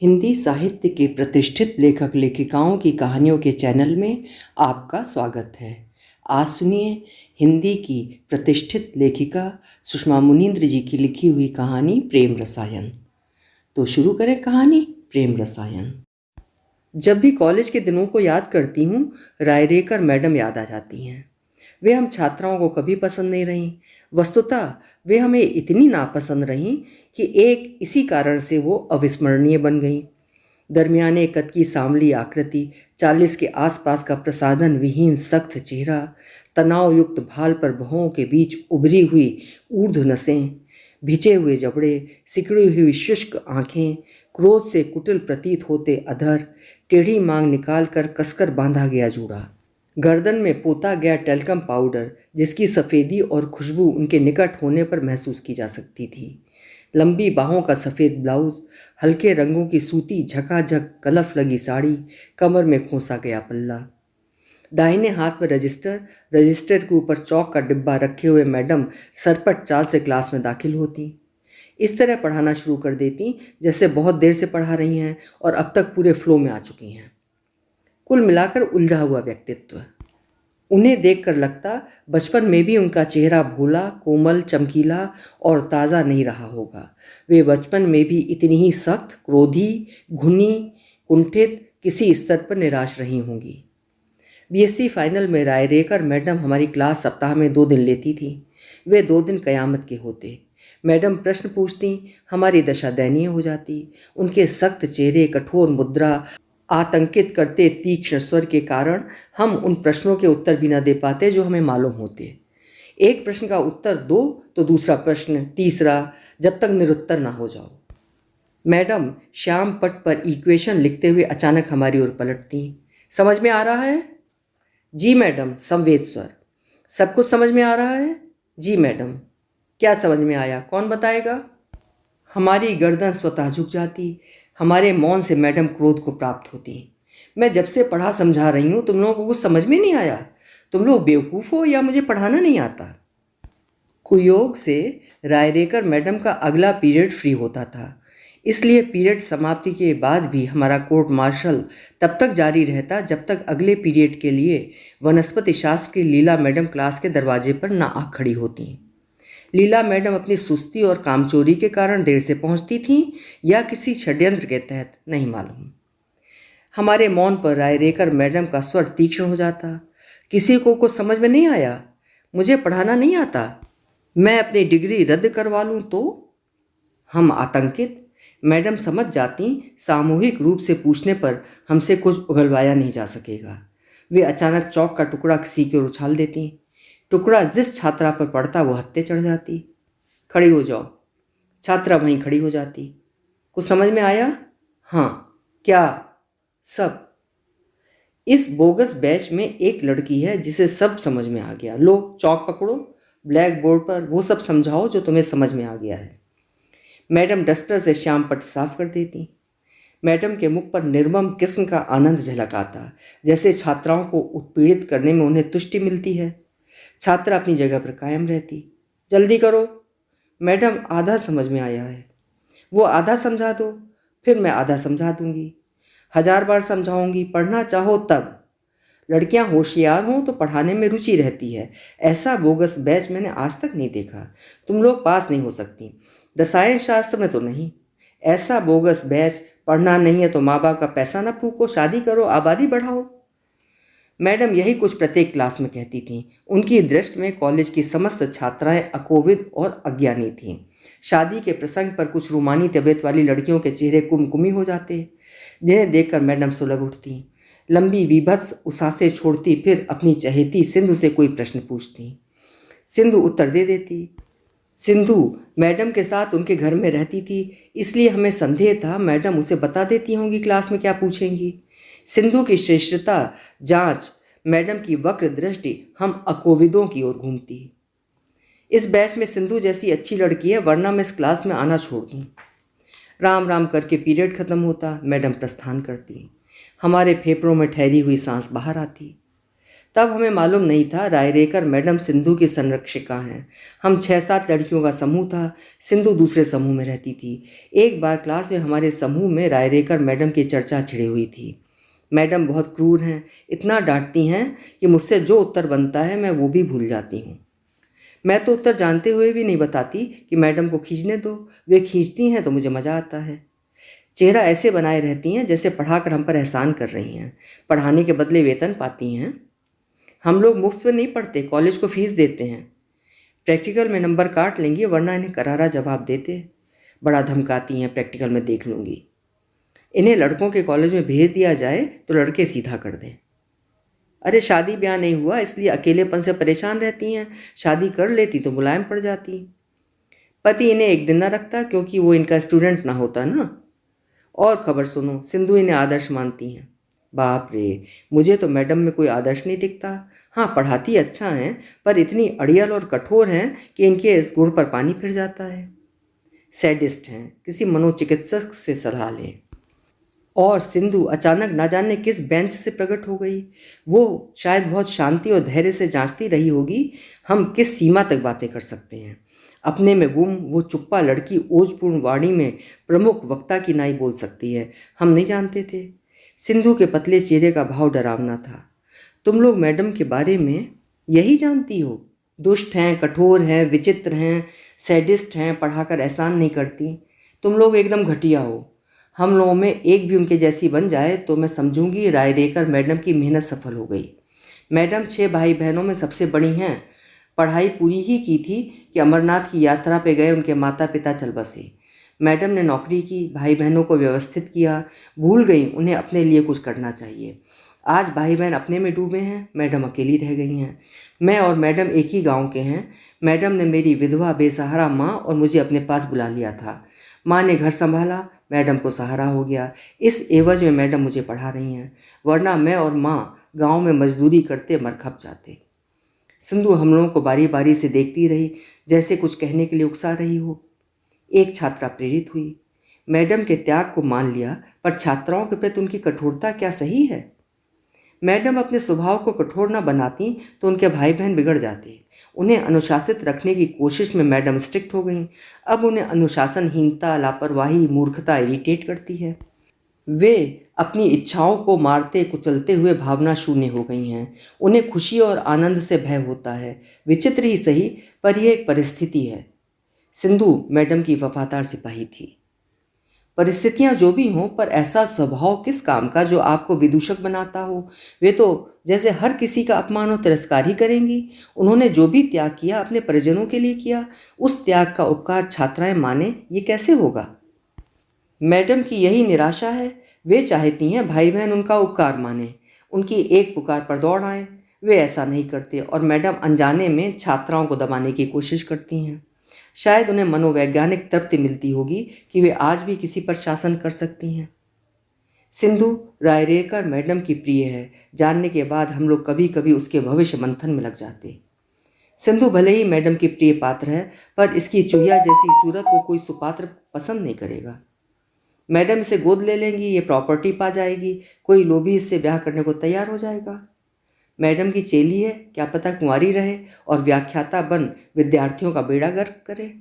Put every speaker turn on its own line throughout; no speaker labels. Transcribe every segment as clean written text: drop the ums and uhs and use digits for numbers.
हिंदी साहित्य के प्रतिष्ठित लेखक लेखिकाओं की कहानियों के चैनल में आपका स्वागत है। आज सुनिए हिंदी की प्रतिष्ठित लेखिका सुषमा मुनींद्र जी की लिखी हुई कहानी प्रेम रसायन। तो शुरू करें कहानी प्रेम रसायन। जब भी कॉलेज के दिनों को याद करती हूँ, रायरेकर मैडम याद आ जाती हैं। वे हम छात्राओं को कभी पसंद नहीं रहीं। वस्तुतः वे हमें इतनी नापसंद रहीं कि एक इसी कारण से वो अविस्मरणीय बन गईं। दरमियाने कद की सांवली आकृति, 40 के आसपास का प्रसाधन विहीन सख्त चेहरा, तनाव युक्त भाल पर भौं के बीच उभरी हुई ऊर्ध्व नसें, भिजे हुए जबड़े, सिकुड़ी हुई शुष्क आंखें, क्रोध से कुटिल प्रतीत होते अधर, टेढ़ी मांग निकाल कर कसकर बांधा गया जूड़ा, गर्दन में पोता गया टेल्कम पाउडर जिसकी सफ़ेदी और खुशबू उनके निकट होने पर महसूस की जा सकती थी, लंबी बाहों का सफ़ेद ब्लाउज, हल्के रंगों की सूती झकाझक कलफ लगी साड़ी, कमर में खोसा गया पल्ला। दाहिने हाथ में रजिस्टर के ऊपर चौक का डिब्बा रखे हुए मैडम सरपट चाल से क्लास में दाखिल होती। इस तरह पढ़ाना शुरू कर देती जैसे बहुत देर से पढ़ा रही हैं और अब तक पूरे फ्लो में आ चुकी हैं। कुल मिलाकर उलझा हुआ व्यक्तित्व। उन्हें देखकर लगता बचपन में भी उनका चेहरा भोला, कोमल, चमकीला और ताज़ा नहीं रहा होगा। वे बचपन में भी इतनी ही सख्त, क्रोधी, घुनी, कुंठित, किसी स्तर पर निराश रही होंगी। बीएससी फाइनल में रायरेकर मैडम हमारी क्लास सप्ताह में 2 दिन लेती थी। वे 2 दिन कयामत के होते। मैडम प्रश्न पूछती, हमारी दशा दयनीय हो जाती। उनके सख्त चेहरे, कठोर मुद्रा, आतंकित करते तीक्ष्ण स्वर के कारण हम उन प्रश्नों के उत्तर भी न दे पाते जो हमें मालूम होते। एक प्रश्न का उत्तर दो तो दूसरा प्रश्न, तीसरा, जब तक निरुत्तर ना हो जाओ। मैडम श्याम पट पर इक्वेशन लिखते हुए अचानक हमारी ओर पलटती। समझ में आ रहा है? जी मैडम, संवेद स्वर। सब कुछ समझ में आ रहा है? जी मैडम। क्या समझ में आया, कौन बताएगा? हमारी गर्दन स्वतः झुक जाती। हमारे मौन से मैडम क्रोध को प्राप्त होती। मैं जब से पढ़ा समझा रही हूँ, तुम लोगों को कुछ समझ में नहीं आया? तुम लोग बेवकूफ़ हो या मुझे पढ़ाना नहीं आता? कुयोग से रायरेकर मैडम का अगला पीरियड फ्री होता था, इसलिए पीरियड समाप्ति के बाद भी हमारा कोर्ट मार्शल तब तक जारी रहता जब तक अगले पीरियड के लिए वनस्पति शास्त्र की लीला मैडम क्लास के दरवाजे पर ना आ खड़ी होती। लीला मैडम अपनी सुस्ती और कामचोरी के कारण देर से पहुंचती थीं या किसी षड्यंत्र के तहत, नहीं मालूम। हमारे मौन पर रायरेकर मैडम का स्वर तीक्ष्ण हो जाता। किसी को कुछ समझ में नहीं आया? मुझे पढ़ाना नहीं आता? मैं अपनी डिग्री रद्द करवा लूँ तो? हम आतंकित। मैडम समझ जाती सामूहिक रूप से पूछने पर हमसे कुछ उगलवाया नहीं जा सकेगा। वे अचानक चौक का टुकड़ा किसी की ओर उछाल देती। टुकड़ा जिस छात्रा पर पड़ता वो हत्ते चढ़ जाती। खड़ी हो जाओ। छात्रा वहीं खड़ी हो जाती। कुछ समझ में आया? हाँ। क्या? सब। इस बोगस बैच में एक लड़की है जिसे सब समझ में आ गया। लो चौक पकड़ो, ब्लैक बोर्ड पर वो सब समझाओ जो तुम्हें समझ में आ गया है। मैडम डस्टर से श्याम पट साफ कर देती। मैडम के मुख पर निर्मम किस्म का आनंद झलक आता, जैसे छात्राओं को उत्पीड़ित करने में उन्हें तुष्टि मिलती है। छात्रा अपनी जगह पर कायम रहती। जल्दी करो मैडम, आधा समझ में आया है। वो आधा समझा दो, फिर मैं आधा समझा दूंगी। 1000 बार समझाऊंगी, पढ़ना चाहो तब। लड़कियां होशियार हों तो पढ़ाने में रुचि रहती है। ऐसा बोगस बैच मैंने आज तक नहीं देखा। तुम लोग पास नहीं हो सकती, रसायन शास्त्र में तो नहीं। ऐसा बोगस बैच। पढ़ना नहीं है तो माँ बाप का पैसा न फूको, शादी करो, आबादी बढ़ाओ। मैडम यही कुछ प्रत्येक क्लास में कहती थीं। उनकी दृष्टि में कॉलेज की समस्त छात्राएं अकोविद और अज्ञानी थीं। शादी के प्रसंग पर कुछ रूमानी तबीयत वाली लड़कियों के चेहरे कुमकुमी हो जाते, जिन्हें देखकर मैडम सुलग उठती। लंबी विभत्स उसासे छोड़ती, फिर अपनी चहेती सिंधु से कोई प्रश्न पूछती। सिंधु उत्तर दे देती। सिंधु मैडम के साथ उनके घर में रहती थी, इसलिए हमें संदेह था मैडम उसे बता देती होंगी क्लास में क्या पूछेंगी। सिंधु की श्रेष्ठता जांच मैडम की वक्र दृष्टि हम अकोविदों की ओर घूमती। इस बैच में सिंधु जैसी अच्छी लड़की है, वरना मैं इस क्लास में आना छोड़ दूँ। राम राम करके पीरियड खत्म होता, मैडम प्रस्थान करती। हमारे फेफड़ों में ठहरी हुई सांस बाहर आती। तब हमें मालूम नहीं था रायरेकर मैडम सिंधु की संरक्षिका हैं। हम 6-7 लड़कियों का समूह था। सिंधु दूसरे समूह में रहती थी। एक बार क्लास में हमारे समूह में रायरेकर मैडम की चर्चा छिड़ी हुई थी। मैडम बहुत क्रूर हैं, इतना डांटती हैं कि मुझसे जो उत्तर बनता है मैं वो भी भूल जाती हूँ। मैं तो उत्तर जानते हुए भी नहीं बताती कि मैडम को खींचने दो। वे खींचती हैं तो मुझे मज़ा आता है। चेहरा ऐसे बनाए रहती हैं जैसे पढ़ाकर हम पर एहसान कर रही हैं, पढ़ाने के बदले वेतन पाती हैं। हम लोग मुफ्त में नहीं पढ़ते, कॉलेज को फीस देते हैं। प्रैक्टिकल में नंबर काट लेंगी वरना इन्हें करारा जवाब देते। बड़ा धमकाती हैं, प्रैक्टिकल में देख लूँगी। इन्हें लड़कों के कॉलेज में भेज दिया जाए तो लड़के सीधा कर दें। अरे शादी ब्याह नहीं हुआ इसलिए अकेलेपन से परेशान रहती हैं, शादी कर लेती तो मुलायम पड़ जाती। पति इन्हें एक दिन न रखता क्योंकि वो इनका स्टूडेंट ना होता ना। और खबर सुनो, सिंधु इन्हें आदर्श मानती हैं। बाप रे, मुझे तो मैडम में कोई आदर्श नहीं दिखता। हाँ, पढ़ाती अच्छा हैं पर इतनी अड़ियल और कठोर हैं कि इनके इस गुण पर पानी फिर जाता है। सैडिस्ट हैं, किसी मनोचिकित्सक से सलाह लें। और सिंधु अचानक ना जाने किस बेंच से प्रकट हो गई। वो शायद बहुत शांति और धैर्य से जांचती रही होगी हम किस सीमा तक बातें कर सकते हैं। अपने में गुम वो चुप्पा लड़की ओजपूर्ण वाणी में प्रमुख वक्ता की नाई बोल सकती है, हम नहीं जानते थे। सिंधु के पतले चेहरे का भाव डरावना था। तुम लोग मैडम के बारे में यही जानती हो? दुष्ट हैं, कठोर हैं, विचित्र हैं, सैडिस्ट हैं, पढ़ाकर एहसान नहीं करती। तुम लोग एकदम घटिया हो। हम लोगों में एक भी उनके जैसी बन जाए तो मैं समझूंगी रायरेकर मैडम की मेहनत सफल हो गई। मैडम 6 भाई बहनों में सबसे बड़ी हैं। पढ़ाई पूरी ही की थी कि अमरनाथ की यात्रा पे गए उनके माता पिता चल बसे। मैडम ने नौकरी की, भाई बहनों को व्यवस्थित किया, भूल गई उन्हें अपने लिए कुछ करना चाहिए। आज भाई बहन अपने में डूबे हैं, मैडम अकेली रह गई हैं। मैं और मैडम एक ही गांव के हैं। मैडम ने मेरी विधवा बेसहारा माँ और मुझे अपने पास बुला लिया था। माँ ने घर संभाला, मैडम को सहारा हो गया। इस एवज में मैडम मुझे पढ़ा रही हैं, वरना मैं और माँ गांव में मजदूरी करते मर खप जाते। सिंधु हम लोगों को बारी बारी से देखती रही, जैसे कुछ कहने के लिए उकसा रही हो। एक छात्रा प्रेरित हुई। मैडम के त्याग को मान लिया, पर छात्राओं के प्रति उनकी कठोरता क्या सही है? मैडम अपने स्वभाव को कठोर न बनाती तो उनके भाई बहन बिगड़ जाते। उन्हें अनुशासित रखने की कोशिश में मैडम स्ट्रिक्ट हो गईं। अब उन्हें अनुशासनहीनता, लापरवाही, मूर्खता इरिटेट करती है। वे अपनी इच्छाओं को मारते कुचलते हुए भावना शून्य हो गई हैं। उन्हें खुशी और आनंद से भय होता है। विचित्र ही सही, पर यह एक परिस्थिति है। सिंधु मैडम की वफादार सिपाही थी। परिस्थितियां जो भी हों, पर ऐसा स्वभाव किस काम का जो आपको विदूषक बनाता हो? वे तो जैसे हर किसी का अपमान और तिरस्कार ही करेंगी। उन्होंने जो भी त्याग किया अपने परिजनों के लिए किया। उस त्याग का उपकार छात्राएं माने, ये कैसे होगा? मैडम की यही निराशा है। वे चाहती हैं भाई बहन उनका उपकार माने, उनकी एक पुकार पर दौड़ आए। वे ऐसा नहीं करते और मैडम अनजाने में छात्राओं को दबाने की कोशिश करती हैं। शायद उन्हें मनोवैज्ञानिक तृप्ति मिलती होगी कि वे आज भी किसी पर शासन कर सकती हैं। सिंधु रायरेकर मैडम की प्रिय है, जानने के बाद हम लोग कभी कभी उसके भविष्य मंथन में लग जाते। सिंधु भले ही मैडम की प्रिय पात्र है, पर इसकी चुहिया जैसी सूरत को कोई सुपात्र पसंद नहीं करेगा। मैडम इसे गोद ले लेंगी, ये प्रॉपर्टी पा जाएगी, कोई लोभी इससे ब्याह करने को तैयार हो जाएगा। मैडम की चेली है, क्या पता कुंवारी रहे और व्याख्याता बन विद्यार्थियों का बेड़ा गर्क करे।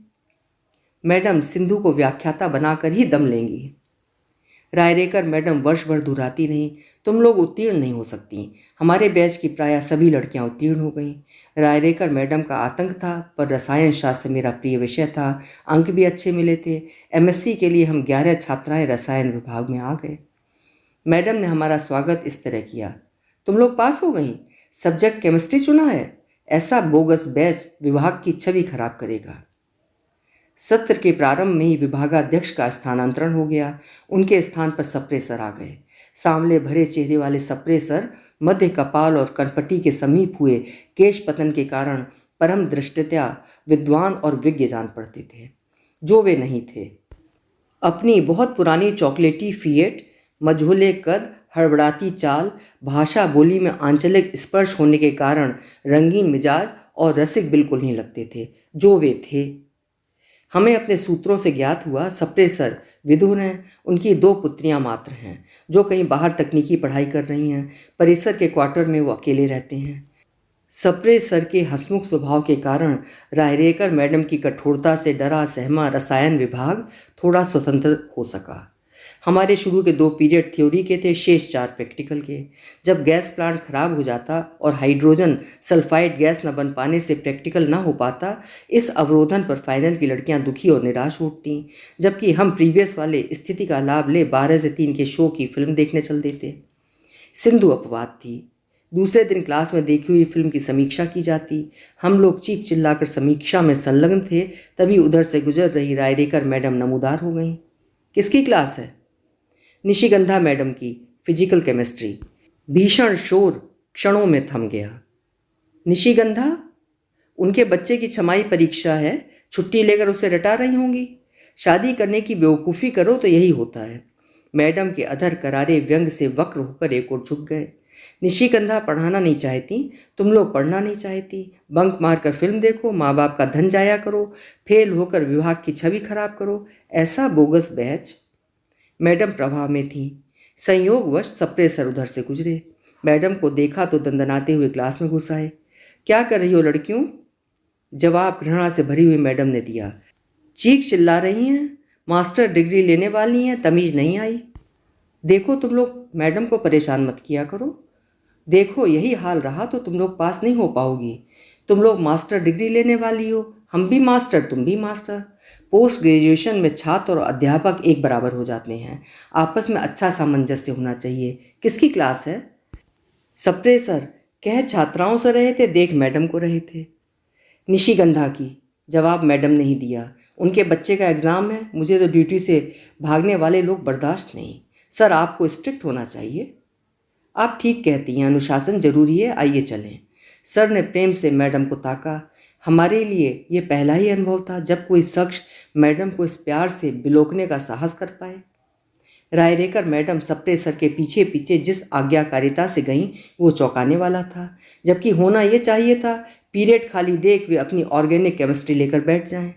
मैडम सिंधु को व्याख्याता बनाकर ही दम लेंगी। रायरेकर मैडम वर्ष भर दुहराती रहीं, तुम लोग उत्तीर्ण नहीं हो सकती। हमारे बैच की प्रायः सभी लड़कियां उत्तीर्ण हो गईं। रायरेकर मैडम का आतंक था, पर रसायन शास्त्र मेरा प्रिय विषय था। अंक भी अच्छे मिले थे। एमएससी के लिए हम 11 छात्राएं रसायन विभाग में आ गए। मैडम ने हमारा स्वागत इस तरह किया, तुम लोग पास हो गई, सब्जेक्ट केमिस्ट्री चुना है। ऐसा बोगस बैच विभाग की छवि खराब करेगा। सत्र के प्रारंभ में ही विभागाध्यक्ष का स्थानांतरण हो गया। उनके स्थान पर सप्रे सर आ गए। सांवले भरे चेहरे वाले सप्रे सर मध्य कपाल और कनपटी के समीप हुए केश पतन के कारण परम दृष्टया विद्वान और विज्ञ जान पड़ते थे, जो वे नहीं थे। अपनी बहुत पुरानी चॉकलेटी फिएट, मझोले कद, हड़बड़ाती चाल, भाषा बोली में आंचलिक स्पर्श होने के कारण रंगीन मिजाज और रसिक बिल्कुल नहीं लगते थे, जो वे थे। हमें अपने सूत्रों से ज्ञात हुआ सप्रे सर विधुर हैं। उनकी 2 पुत्रियां मात्र हैं। जो कहीं बाहर तकनीकी पढ़ाई कर रही हैं। परिसर के क्वार्टर में वो अकेले रहते हैं। सप्रे सर के हंसमुख स्वभाव के कारण रायरेकर मैडम की कठोरता से डरा सहमा रसायन विभाग थोड़ा स्वतंत्र हो सका। हमारे शुरू के 2 पीरियड थ्योरी के थे, शेष 4 प्रैक्टिकल के। जब गैस प्लांट खराब हो जाता और हाइड्रोजन सल्फाइड गैस न बन पाने से प्रैक्टिकल न हो पाता, इस अवरोधन पर फाइनल की लड़कियां दुखी और निराश उठतीं, जबकि हम प्रीवियस वाले स्थिति का लाभ ले 12 से 3 के शो की फिल्म देखने चल देते। सिंधु अपवाद थी। दूसरे दिन क्लास में देखी हुई फिल्म की समीक्षा की जाती। हम लोग चीख चिल्लाकर समीक्षा में संलग्न थे, तभी उधर से गुजर रही रायरेकर मैडम नमूदार हो गईं। किसकी क्लास है? निशिगंधा मैडम की, फिजिकल केमिस्ट्री। भीषण शोर क्षणों में थम गया। निशिगंधा? उनके बच्चे की छमाई परीक्षा है, छुट्टी लेकर उसे रटा रही होंगी। शादी करने की बेवकूफ़ी करो तो यही होता है। मैडम के अधर करारे व्यंग से वक्र होकर एक ओर झुक गए। निशिगंधा पढ़ाना नहीं चाहती, तुम लोग पढ़ना नहीं चाहती। बंक मारकर फिल्म देखो, माँ बाप का धन जाया करो, फेल होकर विभाग की छवि खराब करो, ऐसा बोगस बैच। मैडम प्रवाह में थी। संयोगवश सप्रे सर उधर से गुजरे। मैडम को देखा तो दंदनाते हुए क्लास में घुस आए। क्या कर रही हो लड़कियों? जवाब घृणा से भरी हुई मैडम ने दिया। चीख चिल्ला रही हैं, मास्टर डिग्री लेने वाली हैं, तमीज़ नहीं आई। देखो तुम लोग मैडम को परेशान मत किया करो। देखो यही हाल रहा तो तुम लोग पास नहीं हो पाओगी। तुम लोग मास्टर डिग्री लेने वाली हो, हम भी मास्टर, तुम भी मास्टर। पोस्ट ग्रेजुएशन में छात्र और अध्यापक एक बराबर हो जाते हैं। आपस में अच्छा सामंजस्य होना चाहिए। किसकी क्लास है? सप्रे सर कह छात्राओं से रहे थे, देख मैडम को रहे थे। निशिगंधा की। जवाब मैडम ने ही दिया। उनके बच्चे का एग्ज़ाम है, मुझे तो ड्यूटी से भागने वाले लोग बर्दाश्त नहीं। सर आपको स्ट्रिक्ट होना चाहिए। आप ठीक कहती हैं, अनुशासन जरूरी है, आइए चलें। सर ने प्रेम से मैडम को ताका। हमारे लिए ये पहला ही अनुभव था जब कोई शख्स मैडम को इस प्यार से बिलोकने का साहस कर पाए। रायरेकर मैडम सप्रे सर के पीछे पीछे जिस आज्ञाकारिता से गईं वो चौंकाने वाला था, जबकि होना ये चाहिए था पीरियड खाली देख वे अपनी ऑर्गेनिक केमिस्ट्री लेकर बैठ जाएं।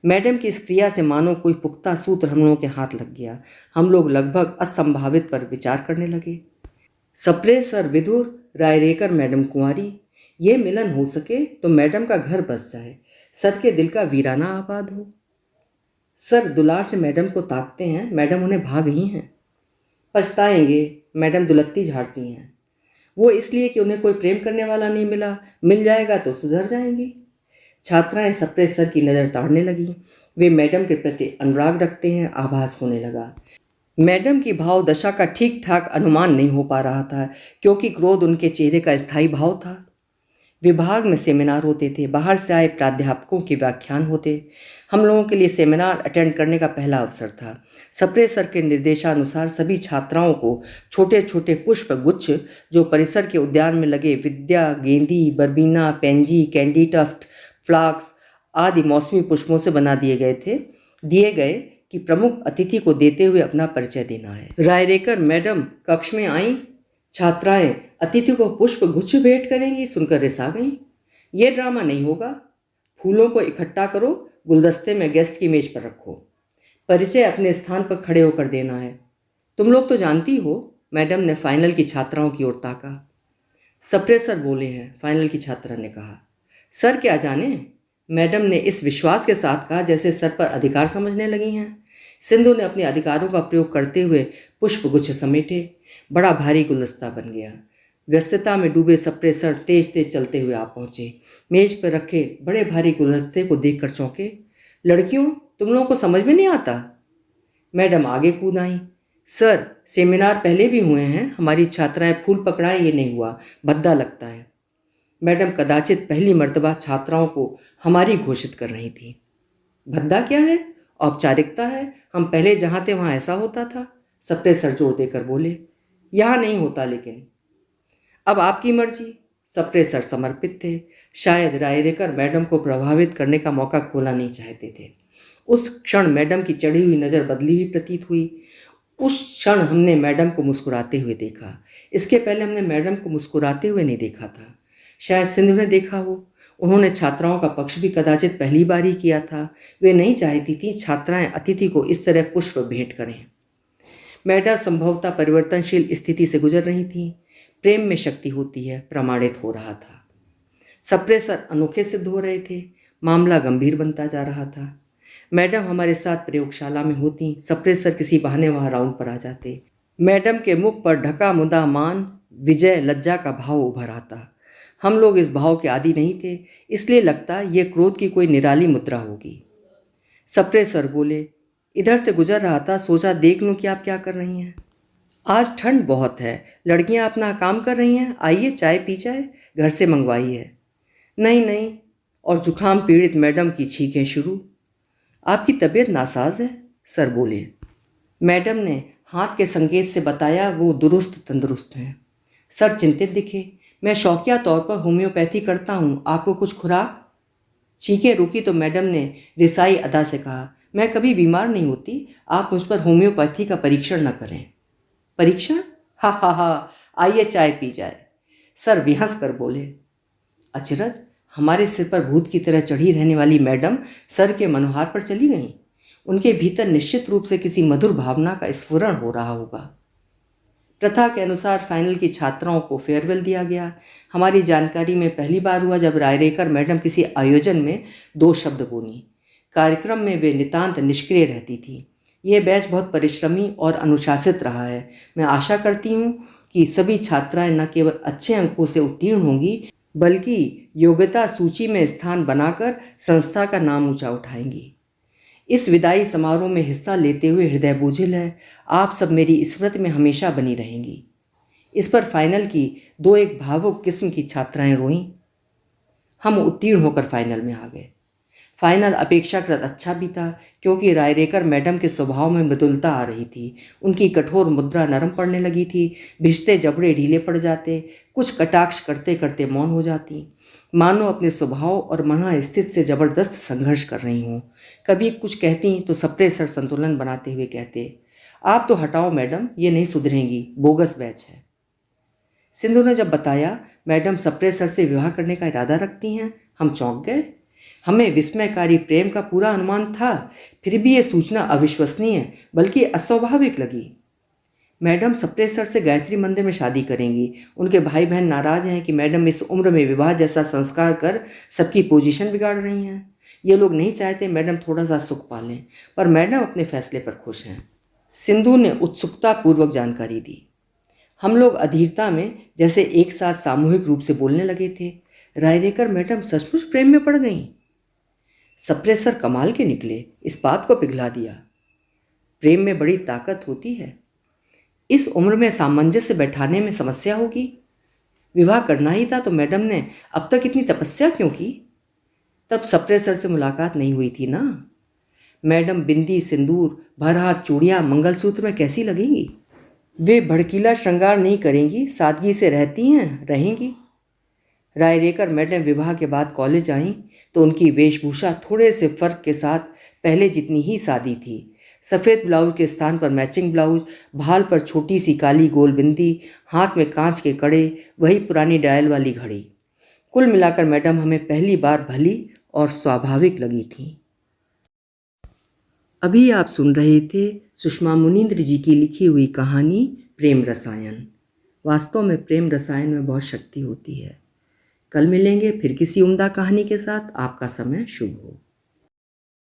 मैडम की इस क्रिया से मानो कोई पुख्ता सूत्र हम लोगों के हाथ लग गया। हम लोग लगभग असंभावित पर विचार करने लगे। सप्रे सर विधुर, रायरेकर मैडम कुंवारी, ये मिलन हो सके तो मैडम का घर बस जाए, सर के दिल का वीराना आबाद हो। सर दुलार से मैडम को ताकते हैं, मैडम उन्हें भाग ही हैं। पछताएंगे, मैडम दुलत्ती झाड़ती हैं। वो इसलिए कि उन्हें कोई प्रेम करने वाला नहीं मिला, मिल जाएगा तो सुधर जाएंगी। छात्राएं सप्रे सर की नज़र ताड़ने लगीं। वे मैडम के प्रति अनुराग रखते हैं, आभास होने लगा। मैडम की भाव दशा का ठीक ठाक अनुमान नहीं हो पा रहा था, क्योंकि क्रोध उनके चेहरे का स्थायी भाव था। विभाग में सेमिनार होते थे, बाहर से आए प्राध्यापकों के व्याख्यान होते। हम लोगों के लिए सेमिनार अटेंड करने का पहला अवसर था। सप्रे सर के निर्देशानुसार सभी छात्राओं को छोटे छोटे पुष्प गुच्छ जो परिसर के उद्यान में लगे विद्या, Gendi, बरबीना, pansy, candy tuft, Flask आदि मौसमी पुष्पों से बना दिए गए कि प्रमुख अतिथि को देते हुए अपना परिचय देना है। रायरेकर मैडम कक्ष में आईं। छात्राएं अतिथि को पुष्प गुच्छ भेंट करेंगी सुनकर रिसा गईं। ये ड्रामा नहीं होगा। फूलों को इकट्ठा करो, गुलदस्ते में गेस्ट की मेज पर रखो। परिचय अपने स्थान पर खड़े होकर देना है। तुम लोग तो जानती हो। मैडम ने फाइनल की छात्राओं की ओर ताका। सप्रे सर बोले हैं, फाइनल की छात्रा ने कहा। सर क्या जाने, मैडम ने इस विश्वास के साथ कहा जैसे सर पर अधिकार समझने लगी हैं। सिंधु ने अपने अधिकारों का प्रयोग करते हुए पुष्प गुच्छ समेटे। बड़ा भारी गुलदस्ता बन गया। व्यस्तता में डूबे सप्रे सर तेज तेज चलते हुए आ पहुंचे। मेज पर रखे बड़े भारी गुलदस्ते को देखकर चौंके। लड़कियों, तुम लोगों को समझ में नहीं आता? मैडम आगे कूद आई। सर सेमिनार पहले भी हुए हैं, हमारी छात्राएं फूल पकड़ाएं ये नहीं हुआ, भद्दा लगता है। मैडम कदाचित पहली मर्तबा छात्राओं को हमारी घोषित कर रही थी। भद्दा क्या है? औपचारिकता है। हम पहले जहाँ थे वहाँ ऐसा होता था। सप्रे सर जोर देकर बोले। यहाँ नहीं होता, लेकिन अब आपकी मर्जी। सप्रे सर समर्पित थे। शायद रायरेकर मैडम को प्रभावित करने का मौका खोना नहीं चाहते थे। उस क्षण मैडम की चढ़ी हुई नज़र बदली हुई प्रतीत हुई। उस क्षण हमने मैडम को मुस्कुराते हुए देखा। इसके पहले हमने मैडम को मुस्कुराते हुए नहीं देखा था। शायद सिंधु ने देखा हो। उन्होंने छात्राओं का पक्ष भी कदाचित पहली बार ही किया था। वे नहीं चाहती थी छात्राएं अतिथि को इस तरह पुष्प भेंट करें। मैडम संभवतः परिवर्तनशील स्थिति से गुजर रही थीं। प्रेम में शक्ति होती है प्रमाणित हो रहा था। सप्रेसर अनोखे सिद्ध हो रहे थे। मामला गंभीर बनता जा रहा था। मैडम हमारे साथ प्रयोगशाला में होती, सप्रेसर किसी बहाने वहाँ राउंड पर आ जाते। मैडम के मुख पर ढका मुदा मान, विजय, लज्जा का भाव उभर आता। हम लोग इस भाव के आदी नहीं थे, इसलिए लगता ये क्रोध की कोई निराली मुद्रा होगी। सप्रेसर बोले, इधर से गुजर रहा था, सोचा देख लूं कि आप क्या कर रही हैं। आज ठंड बहुत है, लड़कियां अपना काम कर रही हैं, आइए चाय पी जाए, घर से मंगवाई है। नहीं नहीं, और जुखाम पीड़ित मैडम की छींकें शुरू। आपकी तबीयत नासाज है, सर बोले। मैडम ने हाथ के संकेत से बताया वो दुरुस्त तंदुरुस्त हैं। सर चिंतित दिखे। मैं शौकिया तौर पर होम्योपैथी करता हूँ, आपको कुछ खुराक? चीखें रुकी तो मैडम ने रिसाई अदा से कहा, मैं कभी बीमार नहीं होती, आप मुझ पर होम्योपैथी का परीक्षण न करें। परीक्षण? हा हा हा, आइए चाय पी जाए। सर विहंस कर बोले। अचरज, हमारे सिर पर भूत की तरह चढ़ी रहने वाली मैडम सर के मनोहार पर चली गईं। उनके भीतर निश्चित रूप से किसी मधुर भावना का स्फुरण हो रहा होगा। प्रथा के अनुसार फाइनल की छात्राओं को फेयरवेल दिया गया। हमारी जानकारी में पहली बार हुआ जब रायरेकर मैडम किसी आयोजन में 2 शब्द बोली। कार्यक्रम में वे नितांत निष्क्रिय रहती थी। ये बैच बहुत परिश्रमी और अनुशासित रहा है। मैं आशा करती हूँ कि सभी छात्राएं न केवल अच्छे अंकों से उत्तीर्ण होंगी, बल्कि योग्यता सूची में स्थान बनाकर संस्था का नाम ऊंचा उठाएंगी। इस विदाई समारोह में हिस्सा लेते हुए हृदय बोझिल है। आप सब मेरी स्मृति में हमेशा बनी रहेंगी। इस पर फाइनल की 2 एक भावुक किस्म की छात्राएं रोईं। हम उत्तीर्ण होकर फाइनल में आ गए। फाइनल अपेक्षाकृत अच्छा भी था, क्योंकि रायरेकर मैडम के स्वभाव में मृदुलता आ रही थी। उनकी कठोर मुद्रा नरम पड़ने लगी थी। भिजते जबड़े ढीले पड़ जाते, कुछ कटाक्ष करते करते मौन हो जाती, मानो अपने स्वभाव और मनःस्थिति से जबरदस्त संघर्ष कर रही हूँ। कभी कुछ कहती तो सप्रेसर संतुलन बनाते हुए कहते, आप तो हटाओ मैडम, ये नहीं सुधरेंगी, बोगस बैच है। सिंधु ने जब बताया मैडम सप्रेसर से विवाह करने का इरादा रखती हैं, हम चौंक गए। हमें विस्मयकारी प्रेम का पूरा अनुमान था, फिर भी ये सूचना अविश्वसनीय बल्कि अस्वाभाविक लगी। मैडम सप्रेसर से गायत्री मंदिर में शादी करेंगी। उनके भाई बहन नाराज हैं कि मैडम इस उम्र में विवाह जैसा संस्कार कर सबकी पोजीशन बिगाड़ रही हैं। ये लोग नहीं चाहते मैडम थोड़ा सा सुख पालें, पर मैडम अपने फैसले पर खुश हैं। सिंधु ने उत्सुकता पूर्वक जानकारी दी। हम लोग अधीरता में जैसे एक साथ सामूहिक रूप से बोलने लगे थे। रायरेकर मैडम सचमुच प्रेम में पड़ गईं। सप्रेसर कमाल के निकले, इस बात को पिघला दिया। प्रेम में बड़ी ताकत होती है। इस उम्र में सामंजस्य बैठाने में समस्या होगी। विवाह करना ही था तो मैडम ने अब तक इतनी तपस्या क्यों की? तब सप्रेसर से मुलाकात नहीं हुई थी ना। मैडम बिंदी, सिंदूर, भर हाथ चूड़ियाँ, मंगलसूत्र में कैसी लगेंगी? वे भड़कीला श्रृंगार नहीं करेंगी, सादगी से रहती हैं, रहेंगी। रायरेकर मैडम विवाह के बाद कॉलेज आईं तो उनकी वेशभूषा थोड़े से फर्क के साथ पहले जितनी ही सादी थी। सफ़ेद ब्लाउज के स्थान पर मैचिंग ब्लाउज, भाल पर छोटी सी काली गोल बिंदी, हाथ में कांच के कड़े, वही पुरानी डायल वाली घड़ी। कुल मिलाकर मैडम हमें पहली बार भली और स्वाभाविक लगी थी। अभी आप सुन रहे थे सुषमा मुनींद्र जी की लिखी हुई कहानी प्रेम रसायन। वास्तव में प्रेम रसायन में बहुत शक्ति होती है। कल मिलेंगे फिर किसी उम्दा कहानी के साथ। आपका समय शुभ हो।